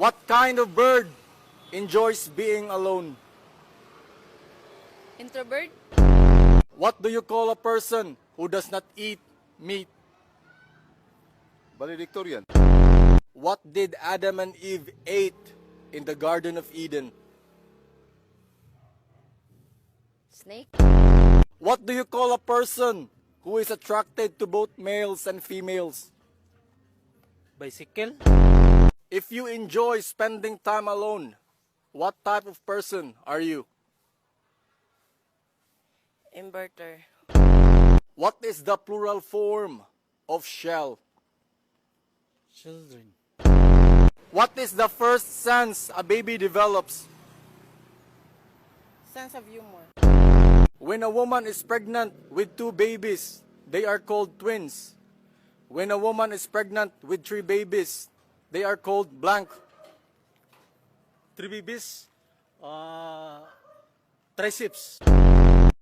What kind of bird enjoys being alone? Introvert? What do you call a person who does not eat meat? Valedictorian. What did Adam and Eve ate in the Garden of Eden? Snake? What do you call a person who is attracted to both males and females? Bicycle? If you enjoy spending time alone, what type of person are you? Inverter? What is the plural form of shell? Children. What is the first sense a baby develops? Sense of humor? When a woman is pregnant with 2 babies, they are called twins. When a woman is pregnant with 3 babies, they are called blank. 3 babies. Triceps.